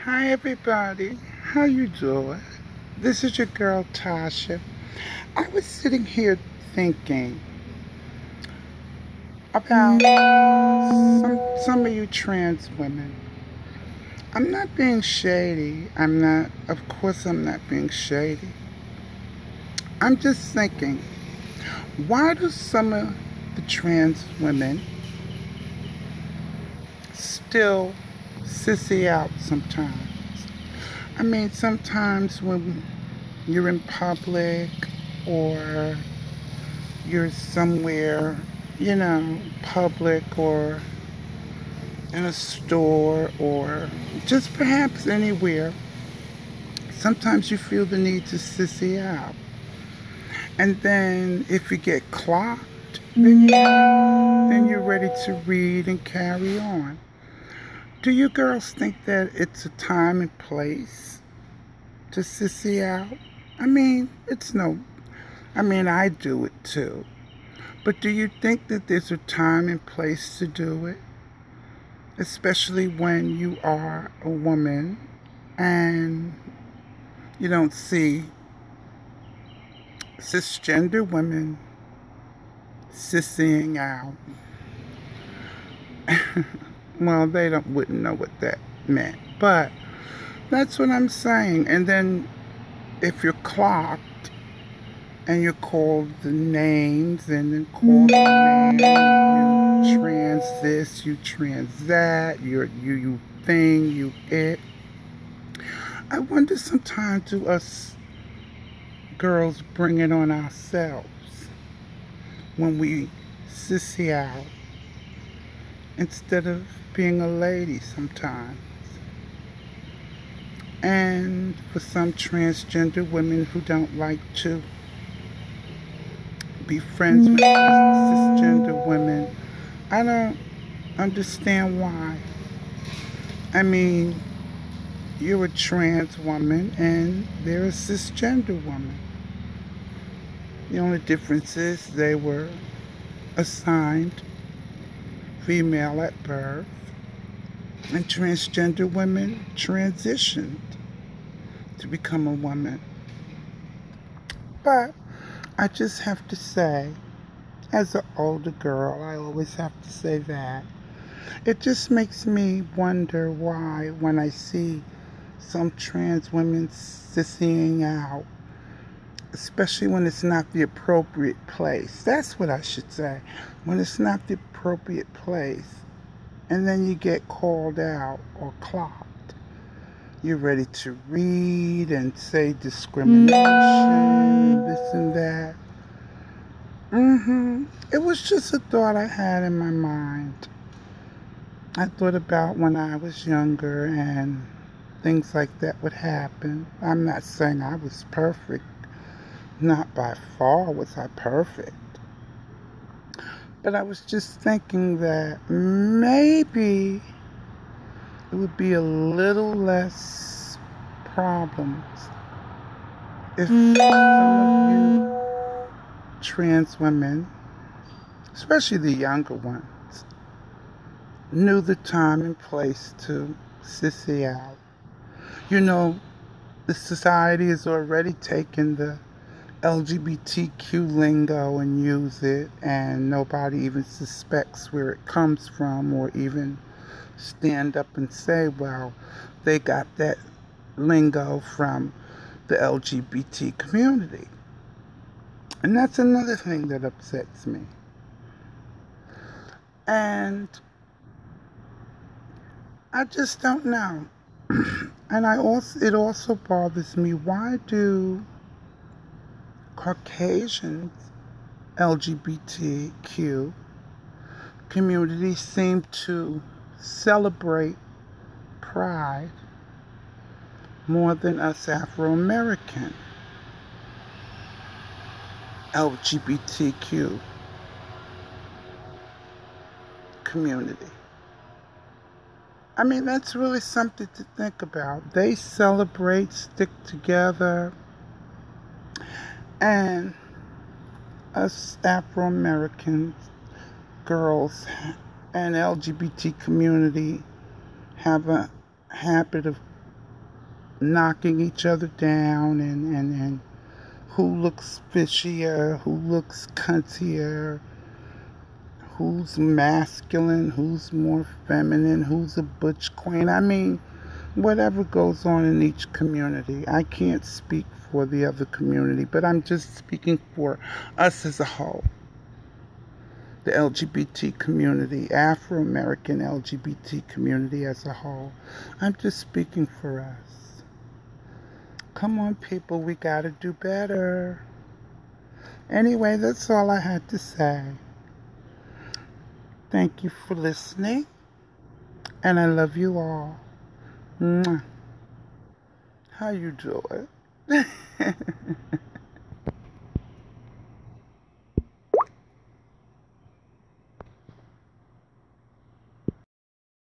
Hi everybody, how you doing? This is your girl Tasha. I was sitting here thinking about some of you trans women. I'm not being shady. Of course I'm not being shady. I'm just thinking, why do some of the trans women still sissy out sometimes? I mean, sometimes when you're in public or you're somewhere, public or in a store or just perhaps anywhere, sometimes you feel the need to sissy out. And then if you get clocked, then you're ready to read and carry on. Do you girls think that it's a time and place to sissy out? I mean, I do it too. But do you think that there's a time and place to do it? Especially when you are a woman and you don't see cisgender women sissying out. Well, they wouldn't know what that meant, but that's what I'm saying. And then if you're clocked and you're called the names and then called the man, you trans this, you trans that, you thing, you it. I wonder sometimes, do us girls bring it on ourselves when we sissy out instead of being a lady sometimes? And for some transgender women who don't like to be friends with cisgender women, I don't understand why. I mean, you're a trans woman and they're a cisgender woman. The only difference is they were assigned female at birth, and transgender women transitioned to become a woman. But I just have to say, as an older girl, I always have to say that. It just makes me wonder why, when I see some trans women sissying out, especially when it's not the appropriate place. That's what I should say. When it's not the appropriate place, and then you get called out or clocked, you're ready to read and say discrimination and this and that. It was just a thought I had in my mind. I thought about when I was younger and things like that would happen. I'm not saying I was perfect. Not by far was I perfect. But I was just thinking that maybe it would be a little less problems if some of you trans women, especially the younger ones, knew the time and place to sissy out. You know, the society has already taken the LGBTQ lingo and use it, and nobody even suspects where it comes from or even stand up and say, well, they got that lingo from the LGBT community. And that's another thing that upsets me. And I just don't know. And it also bothers me, why do Caucasians, LGBTQ community seem to celebrate Pride more than us Afro-American LGBTQ community? I mean, that's really something to think about. They celebrate, stick together, and us Afro-Americans, girls, and LGBT community have a habit of knocking each other down and who looks fishier, who looks cuntier, who's masculine, who's more feminine, who's a butch queen. I mean, whatever goes on in each community. I can't speak for the other community, but I'm just speaking for us as a whole. The LGBT community, Afro-American LGBT community as a whole. I'm just speaking for us. Come on, people, we gotta do better. Anyway, that's all I had to say. Thank you for listening, and I love you all. Mwah. How you doing?